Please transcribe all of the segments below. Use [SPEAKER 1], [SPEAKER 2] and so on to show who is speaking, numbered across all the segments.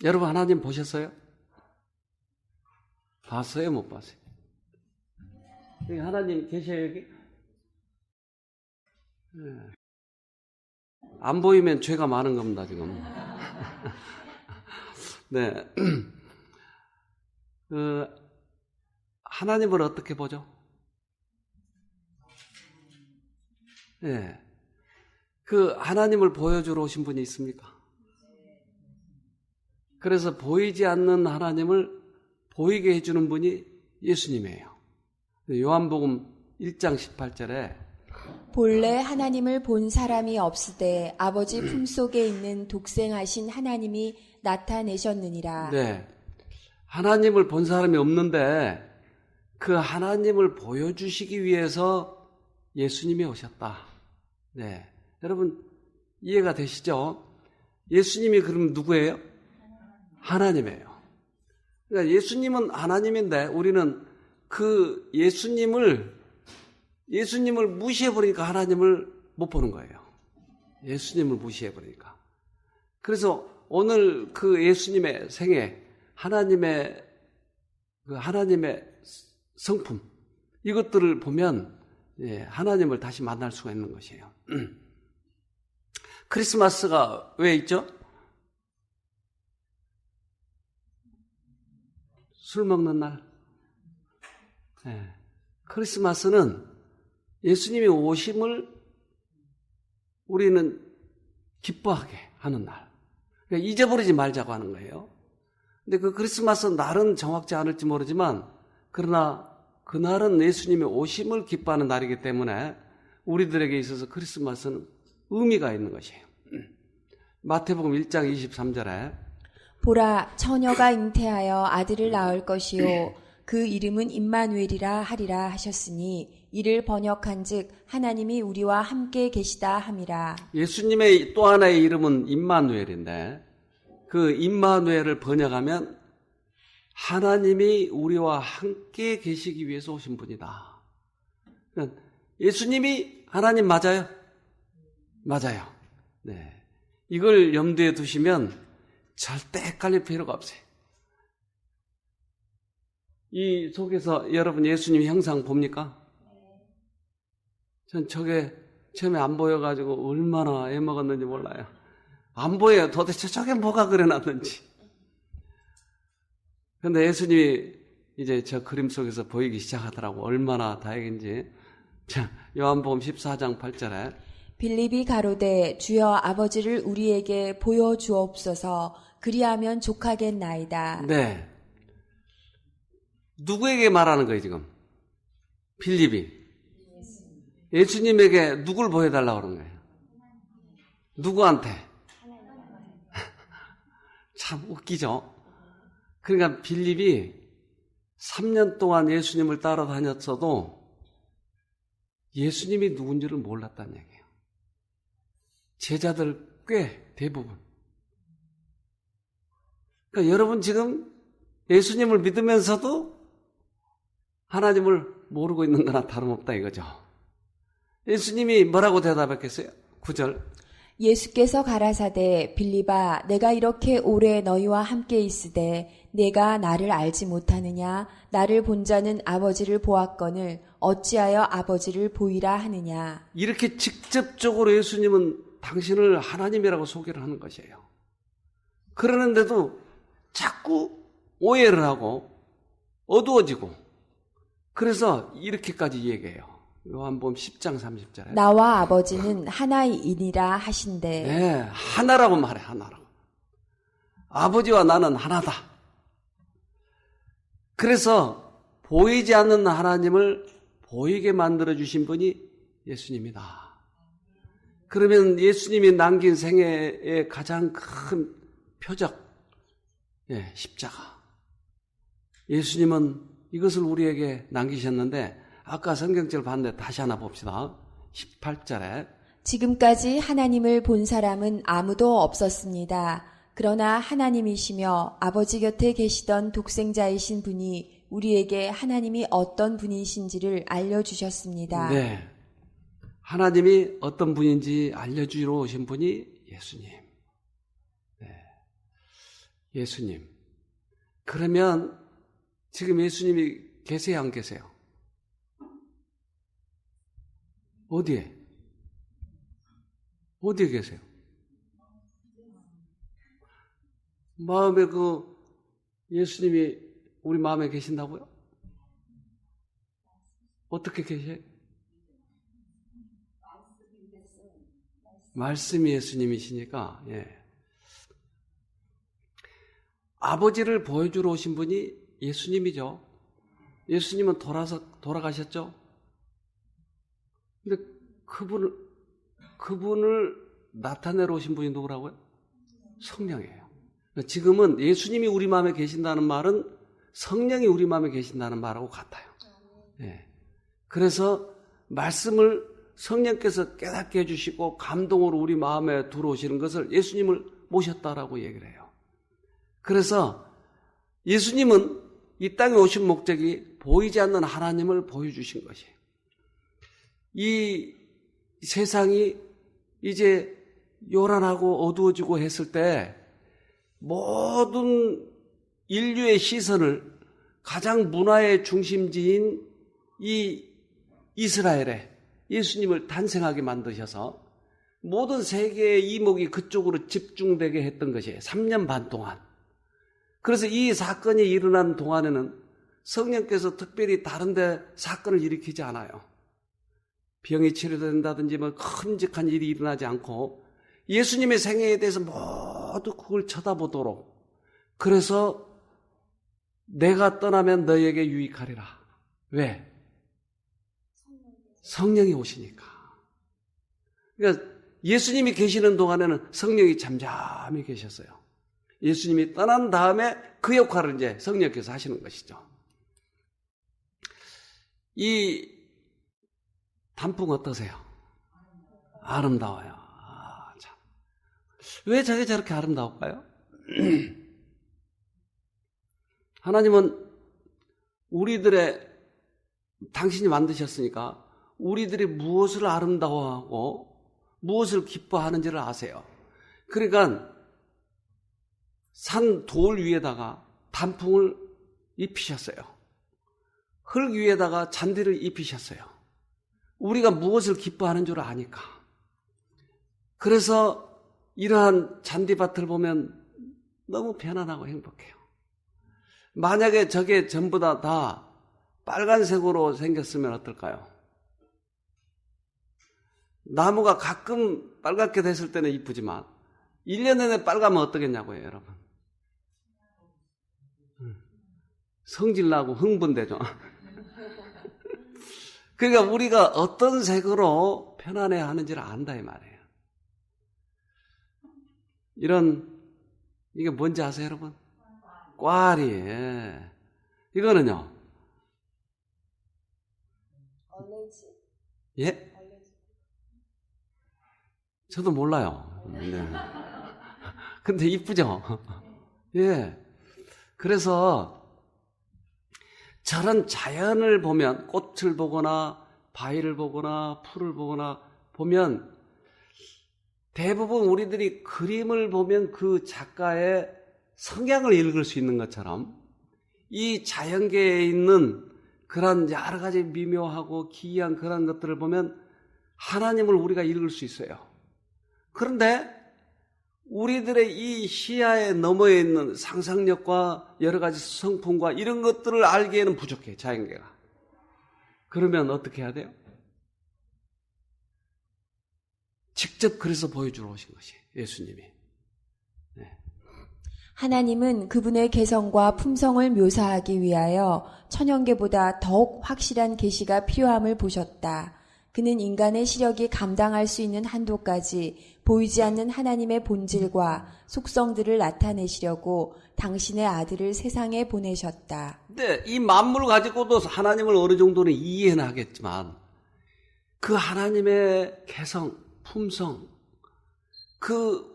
[SPEAKER 1] 여러분 하나님 보셨어요? 봤어요? 못 봤어요? 여기 하나님 계셔요 여기? 네. 안 보이면 죄가 많은 겁니다 지금. 네. 하나님을 어떻게 보죠? 네. 그 하나님을 보여주러 오신 분이 있습니까? 그래서 보이지 않는 하나님을 보이게 해주는 분이 예수님이에요. 요한복음 1장 18절에
[SPEAKER 2] 본래 하나님을 본 사람이 없으되 아버지 품속에 있는 독생하신 하나님이 나타내셨느니라.
[SPEAKER 1] 네. 하나님을 본 사람이 없는데 그 하나님을 보여주시기 위해서 예수님이 오셨다. 네. 여러분 이해가 되시죠? 예수님이 그럼 누구예요? 하나님이에요. 그러니까 예수님은 하나님인데 우리는 그 예수님을 무시해버리니까 하나님을 못 보는 거예요. 예수님을 무시해버리니까. 그래서 오늘 그 예수님의 생애, 하나님의 성품, 이것들을 보면 하나님을 다시 만날 수가 있는 것이에요. 크리스마스가 왜 있죠? 술 먹는 날. 네. 크리스마스는 예수님의 오심을 우리는 기뻐하게 하는 날. 그러니까 잊어버리지 말자고 하는 거예요. 근데 그 크리스마스 날은 정확지 않을지 모르지만 그러나 그날은 예수님의 오심을 기뻐하는 날이기 때문에 우리들에게 있어서 크리스마스는 의미가 있는 것이에요. 마태복음 1장 23절에
[SPEAKER 2] 보라 처녀가 잉태하여 아들을 낳을 것이요 그 이름은 임마누엘이라 하리라 하셨으니 이를 번역한즉 하나님이 우리와 함께 계시다 함이라.
[SPEAKER 1] 예수님의 또 하나의 이름은 임마누엘인데 그 임마누엘을 번역하면 하나님이 우리와 함께 계시기 위해서 오신 분이다. 그러니까 예수님이 하나님 맞아요? 맞아요. 네. 이걸 염두에 두시면 절대 헷갈릴 필요가 없어요. 이 속에서 여러분 예수님 형상 봅니까? 전 저게 처음에 안 보여가지고 얼마나 애먹었는지 몰라요. 안 보여요. 도대체 저게 뭐가 그려놨는지. 그런데 예수님이 이제 저 그림 속에서 보이기 시작하더라고. 얼마나 다행인지. 자, 요한복음 14장 8절에
[SPEAKER 2] 빌립이 가로되 주여 아버지를 우리에게 보여주옵소서 그리하면 족하겠나이다.
[SPEAKER 1] 네. 누구에게 말하는 거예요 지금? 빌립이. 예수님에게 누굴 보여달라고 그런 거예요? 누구한테? 참 웃기죠? 그러니까 빌립이 3년 동안 예수님을 따라다녔어도 예수님이 누군지를 몰랐다는 얘기예요. 제자들 꽤 대부분. 그러니까 여러분 지금 예수님을 믿으면서도 하나님을 모르고 있는 거나 다름없다 이거죠. 예수님이 뭐라고 대답했겠어요? 9절.
[SPEAKER 2] 예수께서 가라사대 빌립아 내가 이렇게 오래 너희와 함께 있으되 내가 나를 알지 못하느냐 나를 본 자는 아버지를 보았거늘 어찌하여 아버지를 보이라 하느냐. 이렇게
[SPEAKER 1] 직접적으로 예수님은 당신을 하나님이라고 소개를 하는 것이에요. 그러는데도 자꾸 오해를 하고 어두워지고 그래서 이렇게까지 얘기해요. 요한복음 10장 30절에
[SPEAKER 2] 나와 아버지는 하나이니라 하신대.
[SPEAKER 1] 네, 하나라고 말해. 하나라고. 아버지와 나는 하나다. 그래서 보이지 않는 하나님을 보이게 만들어주신 분이 예수님이다. 그러면 예수님이 남긴 생애의 가장 큰 표적, 십자가. 예수님은 이것을 우리에게 남기셨는데 아까 성경절 봤는데 다시 하나 봅시다. 18절에
[SPEAKER 2] 지금까지 하나님을 본 사람은 아무도 없었습니다. 그러나 하나님이시며 아버지 곁에 계시던 독생자이신 분이 우리에게 하나님이 어떤 분이신지를 알려주셨습니다.
[SPEAKER 1] 네, 하나님이 어떤 분인지 알려주러 오신 분이 예수님. 네. 예수님. 그러면 지금 예수님이 계세요, 안 계세요? 어디에? 어디에 계세요? 마음에 예수님이 우리 마음에 계신다고요? 어떻게 계세요? 말씀이 예수님이시니까, 예. 아버지를 보여주러 오신 분이 예수님이죠. 예수님은 돌아가셨죠? 근데 그분을 나타내러 오신 분이 누구라고요? 성령이에요. 지금은 예수님이 우리 마음에 계신다는 말은 성령이 우리 마음에 계신다는 말하고 같아요. 예. 그래서 말씀을 성령께서 깨닫게 해주시고 감동으로 우리 마음에 들어오시는 것을 예수님을 모셨다라고 얘기를 해요. 그래서 예수님은 이 땅에 오신 목적이 보이지 않는 하나님을 보여주신 것이에요. 이 세상이 이제 요란하고 어두워지고 했을 때 모든 인류의 시선을 가장 문화의 중심지인 이 이스라엘에 예수님을 탄생하게 만드셔서 모든 세계의 이목이 그쪽으로 집중되게 했던 것이에요. 3년 반 동안. 그래서 이 사건이 일어난 동안에는 성령께서 특별히 다른 데 사건을 일으키지 않아요. 병이 치료된다든지 뭐 큼직한 일이 일어나지 않고 예수님의 생애에 대해서 모두 그걸 쳐다보도록, 그래서 내가 떠나면 너에게 유익하리라. 왜? 성령이 오시니까. 그러니까 예수님이 계시는 동안에는 성령이 잠잠히 계셨어요. 예수님이 떠난 다음에 그 역할을 이제 성령께서 하시는 것이죠. 이 단풍 어떠세요? 아름다워요. 참. 왜 저게 저렇게 아름다울까요? 하나님은 당신이 만드셨으니까 우리들이 무엇을 아름다워하고 무엇을 기뻐하는지를 아세요. 그러니까 산 돌 위에다가 단풍을 입히셨어요. 흙 위에다가 잔디를 입히셨어요. 우리가 무엇을 기뻐하는 줄 아니까. 그래서 이러한 잔디밭을 보면 너무 편안하고 행복해요. 만약에 저게 전부 다 빨간색으로 생겼으면 어떨까요? 나무가 가끔 빨갛게 됐을 때는 이쁘지만 1년 내내 빨가면 어떠겠냐고요, 여러분. 성질나고 흥분되죠. 그러니까 우리가 어떤 색으로 편안해야 하는지를 안다 이 말이에요. 이게 뭔지 아세요, 여러분? 꽈리. 예. 이거는요. 예? 저도 몰라요. 네. 근데 이쁘죠? 예. 그래서 저런 자연을 보면, 꽃을 보거나 바위를 보거나 풀을 보거나 보면 대부분 우리들이 그림을 보면 그 작가의 성향을 읽을 수 있는 것처럼 이 자연계에 있는 그런 여러 가지 미묘하고 기이한 그런 것들을 보면 하나님을 우리가 읽을 수 있어요. 그런데 우리들의 이 시야에 너머에 있는 상상력과 여러 가지 성품과 이런 것들을 알기에는 부족해, 자연계가. 그러면 어떻게 해야 돼요? 직접 그래서 보여주러 오신 것이 예수님이. 네.
[SPEAKER 2] 하나님은 그분의 개성과 품성을 묘사하기 위하여 천연계보다 더욱 확실한 계시가 필요함을 보셨다. 그는 인간의 시력이 감당할 수 있는 한도까지 보이지 않는 하나님의 본질과 속성들을 나타내시려고 당신의 아들을 세상에 보내셨다.
[SPEAKER 1] 근데 이 만물을 가지고도 하나님을 어느 정도는 이해는 하겠지만 그 하나님의 개성, 품성,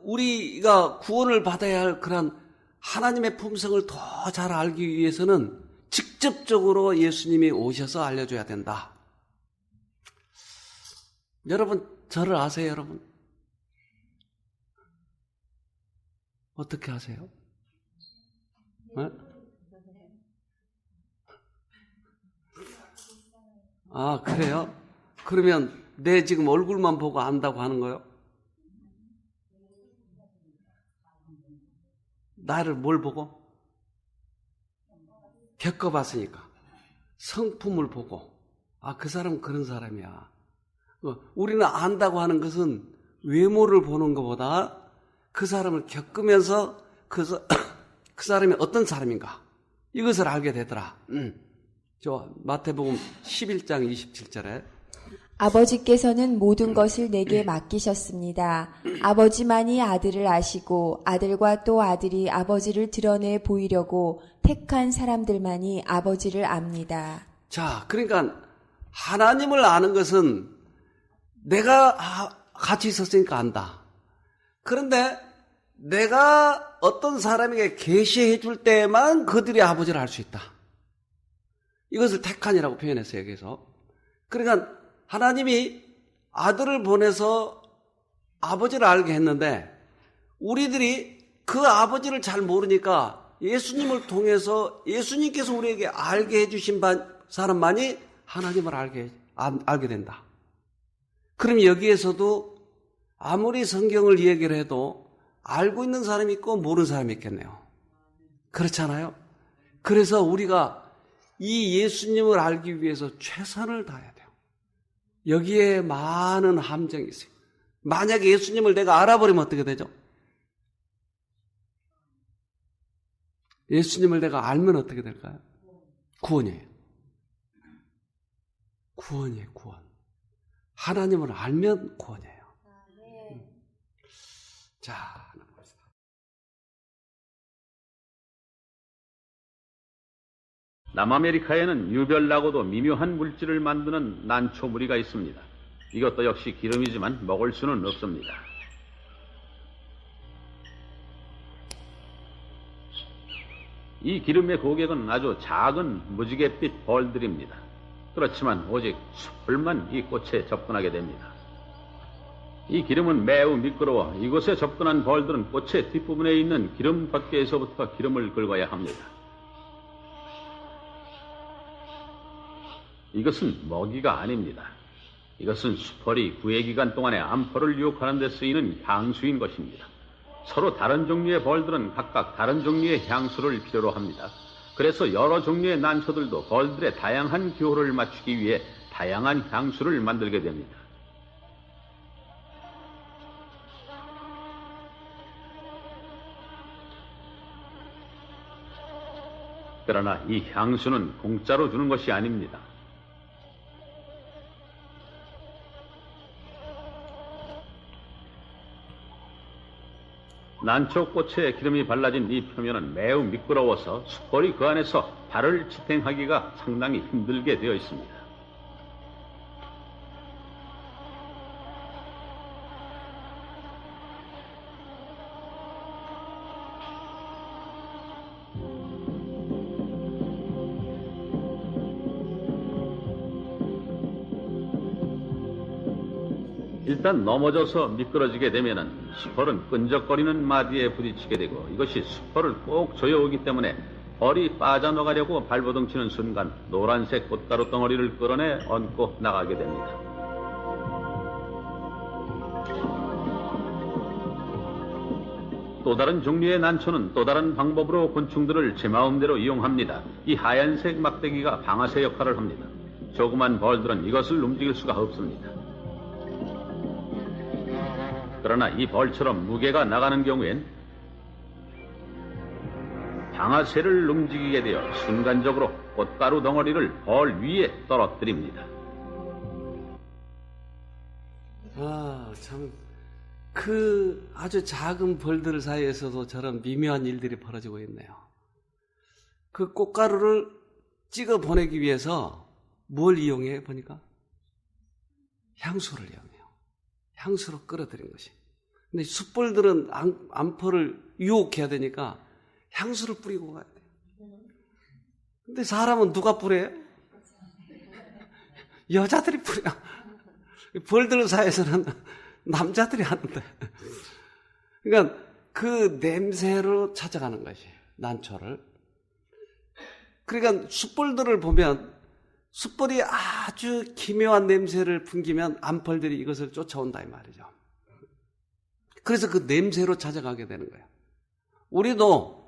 [SPEAKER 1] 우리가 구원을 받아야 할 그런 하나님의 품성을 더 잘 알기 위해서는 직접적으로 예수님이 오셔서 알려줘야 된다. 여러분, 저를 아세요, 여러분? 어떻게 아세요? 어? 아, 그래요? 그러면 내 지금 얼굴만 보고 안다고 하는 거요? 나를 뭘 보고? 겪어봤으니까. 성품을 보고. 아, 그 사람은 그런 사람이야. 우리는 안다고 하는 것은 외모를 보는 것보다 그 사람을 겪으면서 그 사람이 어떤 사람인가 이것을 알게 되더라. 저 마태복음 11장 27절에
[SPEAKER 2] 아버지께서는 모든 것을 내게 맡기셨습니다. 아버지만이 아들을 아시고 아들과 또 아들이 아버지를 드러내 보이려고 택한 사람들만이 아버지를 압니다.
[SPEAKER 1] 자, 그러니까 하나님을 아는 것은 내가 같이 있었으니까 안다. 그런데 내가 어떤 사람에게 계시해 줄 때만 그들이 아버지를 알 수 있다. 이것을 택한이라고 표현했어요, 여기서. 그러니까 하나님이 아들을 보내서 아버지를 알게 했는데 우리들이 그 아버지를 잘 모르니까 예수님을 통해서 예수님께서 우리에게 알게 해주신 사람만이 하나님을 알게 된다. 그럼 여기에서도 아무리 성경을 얘기를 해도 알고 있는 사람이 있고 모르는 사람이 있겠네요. 그렇잖아요? 그래서 우리가 이 예수님을 알기 위해서 최선을 다해야 돼요. 여기에 많은 함정이 있어요. 만약에 예수님을 내가 알아버리면 어떻게 되죠? 예수님을 내가 알면 어떻게 될까요? 구원이에요. 구원이에요, 구원. 하나님을 알면 구원이에요. 자, 하나 봅시다.
[SPEAKER 3] 남아메리카에는 유별나고도 미묘한 물질을 만드는 난초 무리가 있습니다. 이것도 역시 기름이지만 먹을 수는 없습니다. 이 기름의 고객은 아주 작은 무지갯빛 벌들입니다. 그렇지만 오직 숯불만 이 꽃에 접근하게 됩니다. 이 기름은 매우 미끄러워 이곳에 접근한 벌들은 꽃의 뒷부분에 있는 기름 덮개에서부터 기름을 긁어야 합니다. 이것은 먹이가 아닙니다. 이것은 수펄이 구애기간 동안에 암포를 유혹하는 데 쓰이는 향수인 것입니다. 서로 다른 종류의 벌들은 각각 다른 종류의 향수를 필요로 합니다. 그래서 여러 종류의 난초들도 벌들의 다양한 기호를 맞추기 위해 다양한 향수를 만들게 됩니다. 그러나 이 향수는 공짜로 주는 것이 아닙니다. 난초꽃에 기름이 발라진 이 표면은 매우 미끄러워서 수펄이 그 안에서 발을 지탱하기가 상당히 힘들게 되어 있습니다. 일단 넘어져서 미끄러지게 되면은 수펄은 끈적거리는 마디에 부딪히게 되고 이것이 수펄을 꼭 조여오기 때문에 벌이 빠져나가려고 발버둥치는 순간 노란색 꽃가루 덩어리를 끌어내 얹고 나가게 됩니다. 또 다른 종류의 난초는 또 다른 방법으로 곤충들을 제 마음대로 이용합니다. 이 하얀색 막대기가 방아쇠 역할을 합니다. 조그만 벌들은 이것을 움직일 수가 없습니다. 그러나 이 벌처럼 무게가 나가는 경우엔 방아쇠를 움직이게 되어 순간적으로 꽃가루 덩어리를 벌 위에 떨어뜨립니다.
[SPEAKER 1] 아, 참, 그 아주 작은 벌들 사이에서도 저런 미묘한 일들이 벌어지고 있네요. 그 꽃가루를 찍어 보내기 위해서 뭘 이용해 보니까? 향수를 이용해요. 향수로 끌어들인 것이. 근데 숯벌들은 암포를 유혹해야 되니까 향수를 뿌리고 가야 돼요. 근데 사람은 누가 뿌려요? 여자들이 뿌려. 벌들 사이에서는 남자들이 하는데. 그러니까 그 냄새로 찾아가는 것이 난초를. 그러니까 숯불들을 보면 숯불이 아주 기묘한 냄새를 풍기면 암펄들이 이것을 쫓아온다 이 말이죠. 그래서 그 냄새로 찾아가게 되는 거예요. 우리도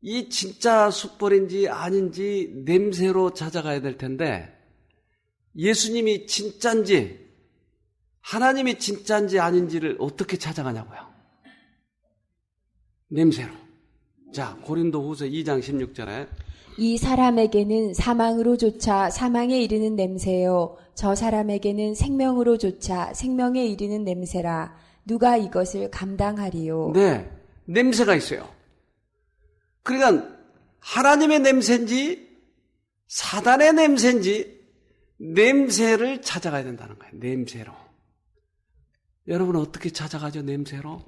[SPEAKER 1] 이 진짜 숯불인지 아닌지 냄새로 찾아가야 될 텐데 예수님이 진짜인지 하나님이 진짜인지 아닌지를 어떻게 찾아가냐고요. 냄새로. 자, 고린도후서 2장 16절에
[SPEAKER 2] 이 사람에게는 사망으로 조차 사망에 이르는 냄새요 저 사람에게는 생명으로 조차 생명에 이르는 냄새라 누가 이것을 감당하리요.
[SPEAKER 1] 네, 냄새가 있어요. 그러니까 하나님의 냄새인지 사단의 냄새인지 냄새를 찾아가야 된다는 거예요. 냄새로. 여러분은 어떻게 찾아가죠? 냄새로?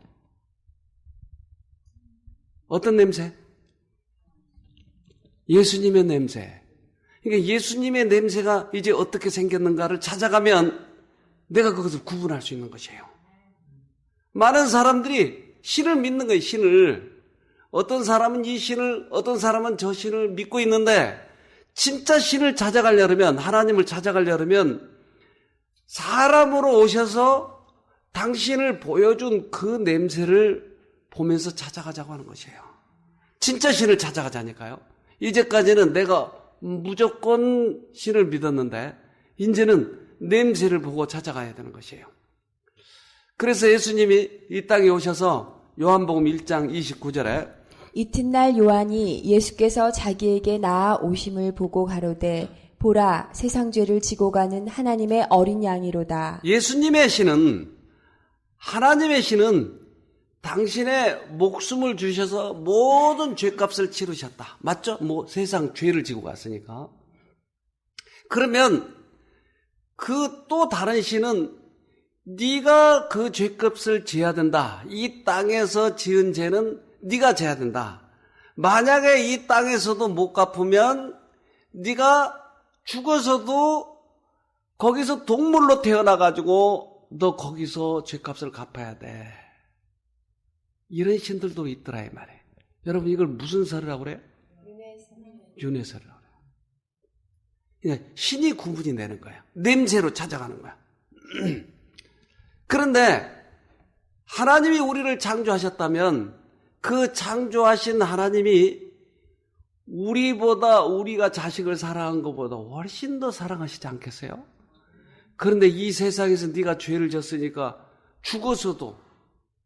[SPEAKER 1] 어떤 냄새? 예수님의 냄새. 그러니까 예수님의 냄새가 이제 어떻게 생겼는가를 찾아가면 내가 그것을 구분할 수 있는 것이에요. 많은 사람들이 신을 믿는 거예요. 신을. 어떤 사람은 이 신을, 어떤 사람은 저 신을 믿고 있는데 진짜 신을 찾아가려면, 하나님을 찾아가려면 사람으로 오셔서 당신을 보여준 그 냄새를 보면서 찾아가자고 하는 것이에요. 진짜 신을 찾아가자니까요. 이제까지는 내가 무조건 신을 믿었는데 이제는 냄새를 보고 찾아가야 되는 것이에요. 그래서 예수님이 이 땅에 오셔서 요한복음 1장 29절에
[SPEAKER 2] 이튿날 요한이 예수께서 자기에게 나아 오심을 보고 가로되 보라 세상 죄를 지고 가는 하나님의 어린 양이로다.
[SPEAKER 1] 예수님의 신은 하나님의 신은 당신의 목숨을 주셔서 모든 죄값을 치르셨다. 맞죠? 세상 죄를 지고 갔으니까. 그러면 그 또 다른 신은 네가 그 죄값을 져야 된다. 이 땅에서 지은 죄는 네가 져야 된다. 만약에 이 땅에서도 못 갚으면 네가 죽어서도 거기서 동물로 태어나가지고 너 거기서 죄값을 갚아야 돼. 이런 신들도 있더라 이 말이에요. 여러분 이걸 무슨 설이라고 그래요? 윤회설이라고 그래요. 신이 구분이 되는 거예요. 냄새로 찾아가는 거야. 그런데 하나님이 우리를 창조하셨다면 그 창조하신 하나님이 우리가 자식을 사랑한 것보다 훨씬 더 사랑하시지 않겠어요? 그런데 이 세상에서 네가 죄를 졌으니까 죽어서도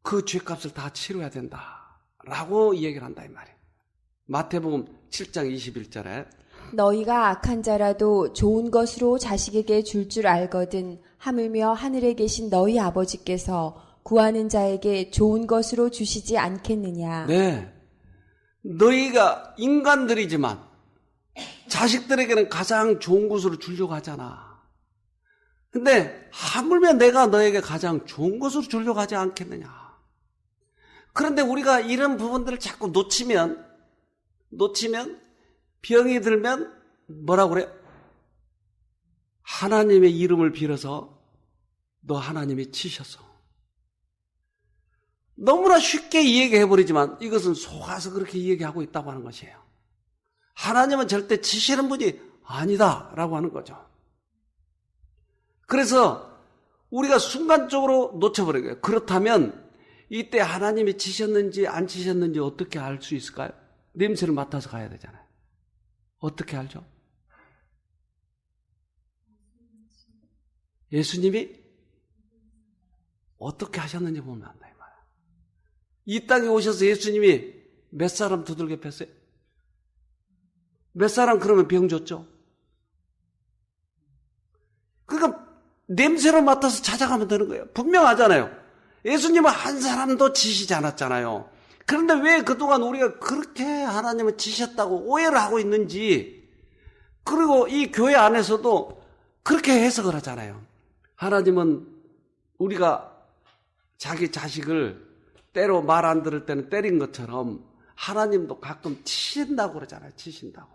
[SPEAKER 1] 그 죄값을 다 치러야 된다라고 얘기를 한다 이 말이에요. 마태복음 7장 21절에
[SPEAKER 2] 너희가 악한 자라도 좋은 것으로 자식에게 줄 줄 알거든 하물며 하늘에 계신 너희 아버지께서 구하는 자에게 좋은 것으로 주시지 않겠느냐.
[SPEAKER 1] 네, 너희가 인간들이지만 자식들에게는 가장 좋은 것으로 주려고 하잖아. 근데 하물며 내가 너에게 가장 좋은 것으로 주려고 하지 않겠느냐. 그런데 우리가 이런 부분들을 자꾸 놓치면 병이 들면 뭐라고 그래요? 하나님의 이름을 빌어서 너 하나님이 치셔서. 너무나 쉽게 이야기해버리지만 이것은 속아서 그렇게 이야기하고 있다고 하는 것이에요. 하나님은 절대 치시는 분이 아니다라고 하는 거죠. 그래서 우리가 순간적으로 놓쳐버린 거예요. 그렇다면 이때 하나님이 치셨는지 안 치셨는지 어떻게 알 수 있을까요? 냄새를 맡아서 가야 되잖아요. 어떻게 알죠? 예수님이 어떻게 하셨는지 보면 안다 이 말이에요. 이 땅에 오셔서 예수님이 몇 사람 두들겨 팼어요? 몇 사람 그러면 병 줬죠? 그러니까 냄새로 맡아서 찾아가면 되는 거예요. 분명하잖아요. 예수님은 한 사람도 치시지 않았잖아요. 그런데 왜 그동안 우리가 그렇게 하나님을 치셨다고 오해를 하고 있는지, 그리고 이 교회 안에서도 그렇게 해석을 하잖아요. 하나님은 우리가 자기 자식을 때로 말 안 들을 때는 때린 것처럼 하나님도 가끔 치신다고 그러잖아요. 치신다고.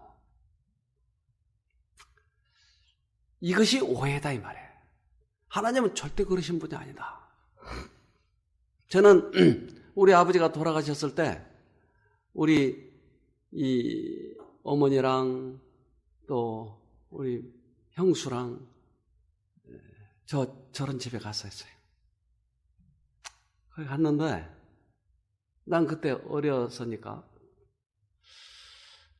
[SPEAKER 1] 이것이 오해다 이 말이에요. 하나님은 절대 그러신 분이 아니다. 저는 우리 아버지가 돌아가셨을 때 우리 이 어머니랑 또 우리 형수랑 저런 집에 갔었어요. 거기 갔는데 난 그때 어렸으니까,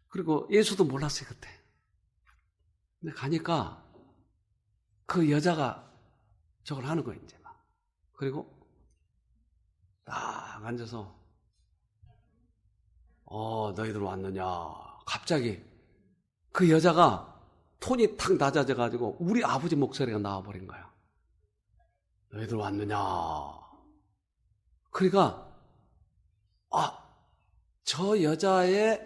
[SPEAKER 1] 그리고 예수도 몰랐어요 그때. 근데 가니까 그 여자가 저걸 하는 거예요 이제 막. 그리고 딱 앉아서 너희들 왔느냐. 갑자기 그 여자가 톤이 탁 낮아져가지고 우리 아버지 목소리가 나와버린 거야. 너희들 왔느냐. 그러니까 저 여자의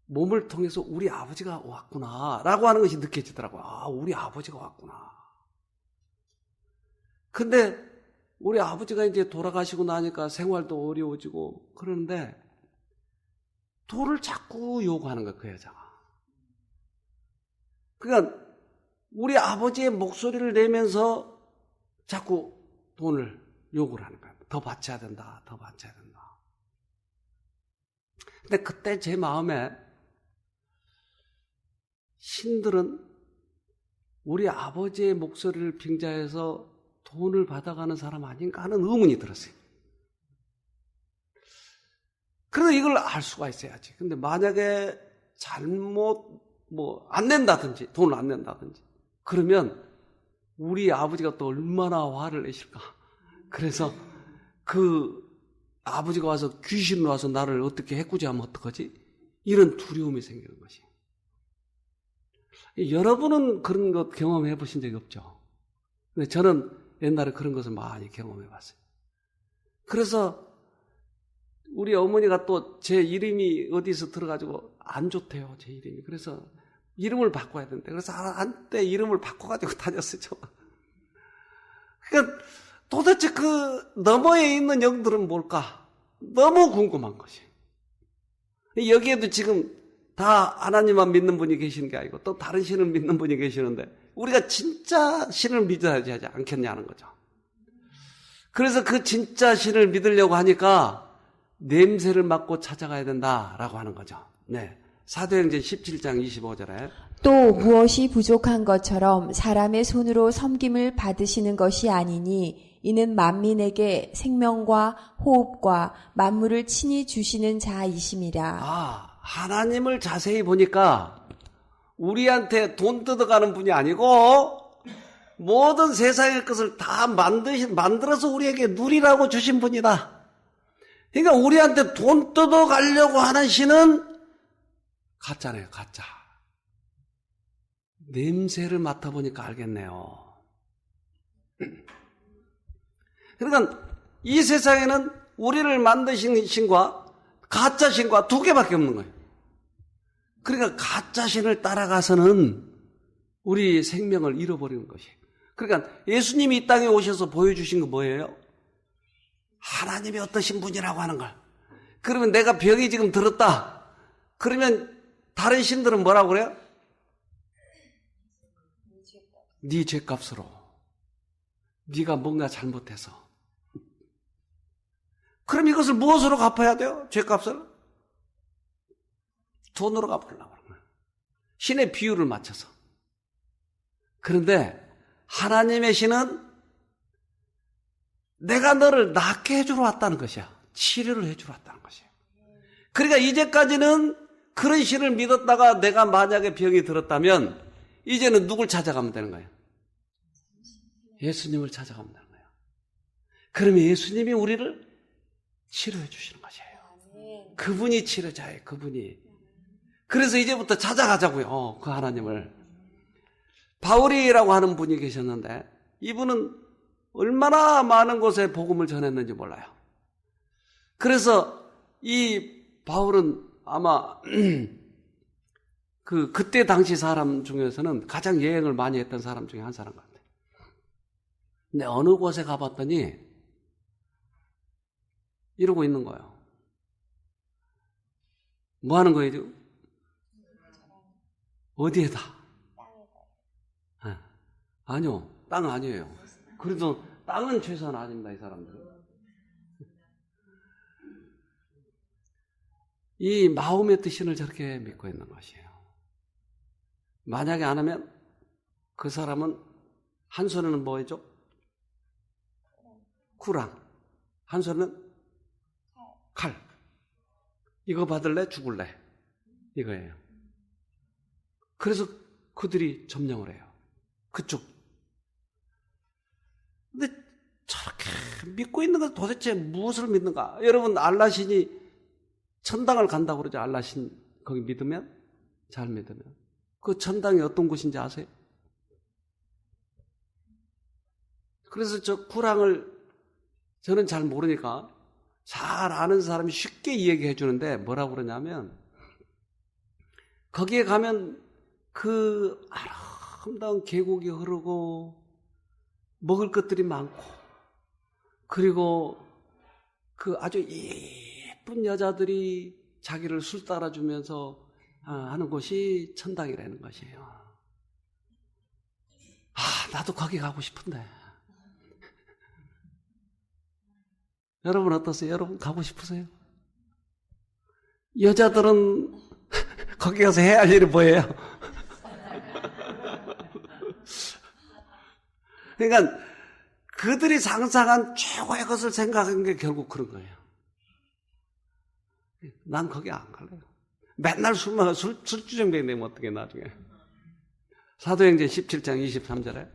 [SPEAKER 1] 몸을 통해서 우리 아버지가 왔구나 라고 하는 것이 느껴지더라고요. 우리 아버지가 왔구나. 근데 우리 아버지가 이제 돌아가시고 나니까 생활도 어려워지고 그러는데 돈을 자꾸 요구하는 거야, 그 여자가. 그러니까 우리 아버지의 목소리를 내면서 자꾸 돈을 요구를 하는 거야. 더 바쳐야 된다, 더 바쳐야 된다. 근데 그때 제 마음에 신들은 우리 아버지의 목소리를 빙자해서 돈을 받아가는 사람 아닌가 하는 의문이 들었어요. 그래서 이걸 알 수가 있어야지. 근데 만약에 잘못 안 낸다든지, 돈을 안 낸다든지, 그러면 우리 아버지가 또 얼마나 화를 내실까. 그래서 그 아버지가 와서 귀신으로 와서 나를 어떻게 해코지하면 어떡하지? 이런 두려움이 생기는 것이. 여러분은 그런 것 경험해 보신 적이 없죠? 근데 저는 옛날에 그런 것을 많이 경험해 봤어요. 그래서 우리 어머니가 또 제 이름이 어디서 들어가지고 안 좋대요, 제 이름이. 그래서 이름을 바꿔야 된대. 그래서 한때 이름을 바꿔가지고 다녔어요, 저. 그러니까 도대체 그 너머에 있는 영들은 뭘까? 너무 궁금한 것이. 여기에도 지금 다 하나님만 믿는 분이 계시는 게 아니고 또 다른 신을 믿는 분이 계시는데 우리가 진짜 신을 믿어야 하지 않겠냐는 거죠. 그래서 그 진짜 신을 믿으려고 하니까 냄새를 맡고 찾아가야 된다라고 하는 거죠. 네. 사도행전 17장 25절에
[SPEAKER 2] 또 무엇이 부족한 것처럼 사람의 손으로 섬김을 받으시는 것이 아니니 이는 만민에게 생명과 호흡과 만물을 친히 주시는 자이심이라.
[SPEAKER 1] 하나님을 자세히 보니까 우리한테 돈 뜯어가는 분이 아니고 모든 세상의 것을 다 만들어서 우리에게 누리라고 주신 분이다. 그러니까 우리한테 돈 뜯어가려고 하는 신은 가짜네요, 가짜. 냄새를 맡아보니까 알겠네요. 그러니까 이 세상에는 우리를 만드신 신과 가짜 신과 두 개밖에 없는 거예요. 그러니까 가짜 신을 따라가서는 우리 생명을 잃어버리는 것이에요. 그러니까 예수님이 이 땅에 오셔서 보여주신 거 뭐예요? 하나님이 어떠신 분이라고 하는 걸. 그러면 내가 병이 지금 들었다. 그러면 다른 신들은 뭐라고 그래요? 네 죄값으로. 네가 뭔가 잘못해서. 그럼 이것을 무엇으로 갚아야 돼요? 죄값을? 돈으로 갚으려고 하는 거예요. 신의 비율을 맞춰서. 그런데 하나님의 신은 내가 너를 낫게 해주러 왔다는 것이야. 치료를 해주러 왔다는 것이야. 그러니까 이제까지는 그런 신을 믿었다가 내가 만약에 병이 들었다면 이제는 누굴 찾아가면 되는 거예요? 예수님을 찾아가면 되는 거예요. 그러면 예수님이 우리를 치료해 주시는 것이에요. 그분이 치료자예요. 그분이. 그래서 이제부터 찾아가자고요. 그 하나님을. 바울이라고 하는 분이 계셨는데 이분은 얼마나 많은 곳에 복음을 전했는지 몰라요. 그래서 이 바울은 아마 그때 당시 사람 중에서는 가장 여행을 많이 했던 사람 중에 한 사람 같아요. 근데 어느 곳에 가봤더니 이러고 있는 거예요. 뭐 하는 거예요, 지금? 어디에다? 아니요, 땅 아니에요. 그래도 땅은 최소한 아닙니다, 이 사람들은. 이 마음의 뜻을 저렇게 믿고 있는 것이에요. 만약에 안 하면 그 사람은 한 손에는 뭐죠? 구랑. 한 손에는 칼. 이거 받을래? 죽을래? 이거예요. 그래서 그들이 점령을 해요. 그쪽. 근데 저렇게 믿고 있는 건 도대체 무엇을 믿는가? 여러분, 알라신이 천당을 간다고 그러죠. 알라신 거기 믿으면? 잘 믿으면. 그 천당이 어떤 곳인지 아세요? 그래서 저 구랑을 저는 잘 모르니까 잘 아는 사람이 쉽게 이야기해 주는데 뭐라고 그러냐면 거기에 가면 그 아름다운 계곡이 흐르고 먹을 것들이 많고 그리고 그 아주 예쁜 여자들이 자기를 술 따라주면서 하는 곳이 천당이라는 것이에요. 나도 거기 가고 싶은데. 여러분 어떠세요? 여러분 가고 싶으세요? 여자들은 거기 가서 해야 할 일이 뭐예요? 그러니까 그들이 상상한 최고의 것을 생각한 게 결국 그런 거예요. 난 거기 안 갈래요. 맨날 술주정뱅이 되면 어떻게 나중에. 사도행전 17장 23절에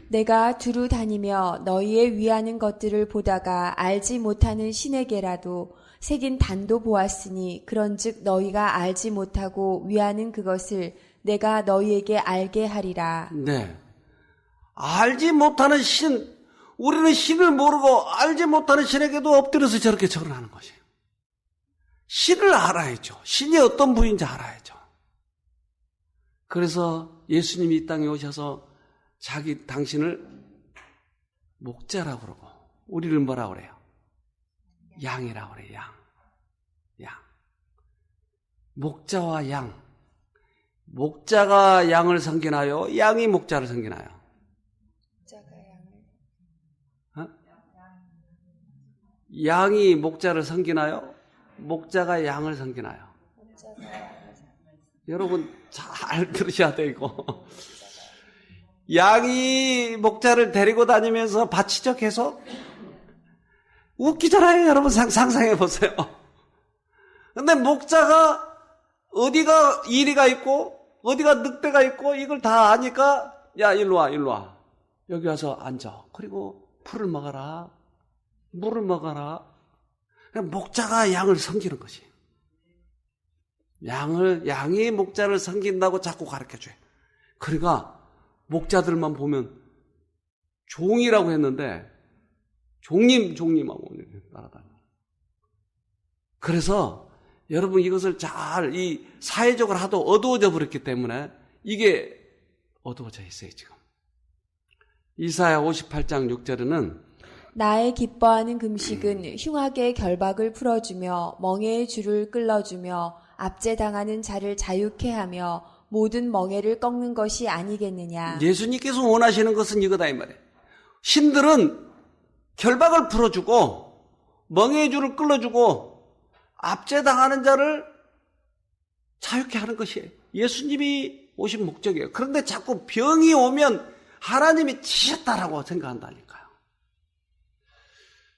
[SPEAKER 2] 내가 두루 다니며 너희의 위하는 것들을 보다가 알지 못하는 신에게라도 새긴 단도 보았으니 그런즉 너희가 알지 못하고 위하는 그것을 내가 너희에게 알게 하리라.
[SPEAKER 1] 네. 알지 못하는 신, 우리는 신을 모르고 알지 못하는 신에게도 엎드려서 저렇게 절을 하는 것이에요. 신을 알아야죠. 신이 어떤 분인지 알아야죠. 그래서 예수님이 이 땅에 오셔서 당신을 목자라고 그러고 우리를 뭐라고 그래요? 양이라고 그래요. 양. 목자와 양. 목자가 양을 섬기나요? 양이 목자를 섬기나요? 양이 목자를 섬기나요? 목자가 양을 섬기나요? 여러분 잘 들으셔야 돼요. 이거. 양이 목자를 데리고 다니면서 바치죠 계속? 웃기잖아요. 여러분 상상해 보세요. 근데 목자가 어디가 이리가 있고 어디가 늑대가 있고 이걸 다 아니까 야 일로 와 여기 와서 앉아. 그리고 풀을 먹어라. 물을 먹어라. 목자가 양을 섬기는 것이에요. 양이 목자를 섬긴다고 자꾸 가르쳐줘요. 그러니까 목자들만 보면 종이라고 했는데 종님하고 따라다녀요. 그래서 여러분 이것을 잘 이 사회적으로 하도 어두워져 버렸기 때문에 이게 어두워져 있어요 지금. 이사야 58장 6절에는
[SPEAKER 2] 나의 기뻐하는 금식은 흉악의 결박을 풀어주며 멍에의 줄을 끌어주며 압제당하는 자를 자유케 하며 모든 멍에를 꺾는 것이 아니겠느냐.
[SPEAKER 1] 예수님께서 원하시는 것은 이거다 이 말이에요. 신들은 결박을 풀어주고 멍에의 줄을 끌어주고 압제당하는 자를 자유케 하는 것이에요. 예수님이 오신 목적이에요. 그런데 자꾸 병이 오면 하나님이 치셨다라고 생각한다니까요.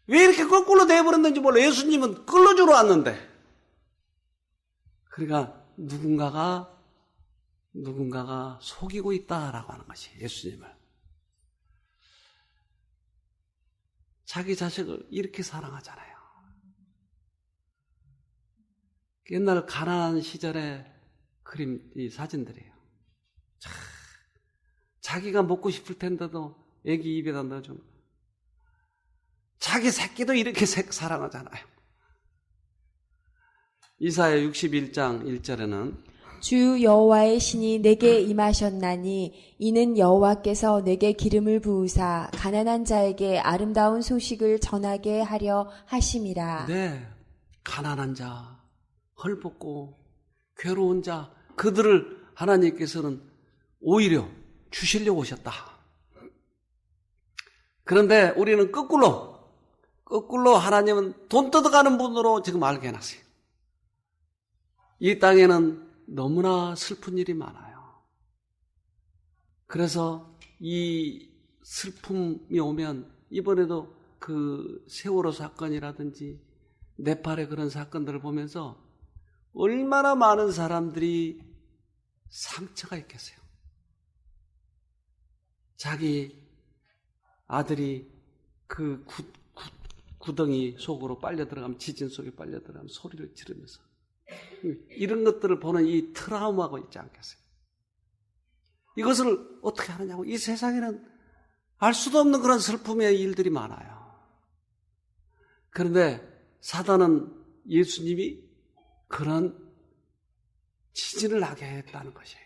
[SPEAKER 1] 왜 이렇게 거꾸로 돼버렸는지 몰라. 예수님은 끌어주러 왔는데. 그러니까 누군가가 속이고 있다라고 하는 것이 예수님을. 자기 자식을 이렇게 사랑하잖아요. 옛날 가나안 시절의 이 사진들이에요. 자기가 먹고 싶을 텐데도 애기 입에다 넣어주는 거예요. 자기 새끼도 이렇게 사랑하잖아요. 이사야 61장 1절에는
[SPEAKER 2] 주 여호와의 신이 내게 임하셨나니 이는 여호와께서 내게 기름을 부으사 가난한 자에게 아름다운 소식을 전하게 하려 하심이라.
[SPEAKER 1] 네, 가난한 자, 헐벗고 괴로운 자, 그들을 하나님께서는 오히려 주시려고 오셨다. 그런데 우리는 거꾸로 하나님은 돈 뜯어가는 분으로 지금 알게 해놨어요. 이 땅에는 너무나 슬픈 일이 많아요. 그래서 이 슬픔이 오면 이번에도 그 세월호 사건이라든지 네팔의 그런 사건들을 보면서 얼마나 많은 사람들이 상처가 있겠어요. 자기 아들이 그 구덩이 속으로 빨려 들어가면, 지진 속에 빨려 들어가면 소리를 지르면서 이런 것들을 보는 이 트라우마가 있지 않겠어요? 이것을 어떻게 하느냐고. 이 세상에는 알 수도 없는 그런 슬픔의 일들이 많아요. 그런데 사단은 예수님이 그런 지진을 나게 했다는 것이에요.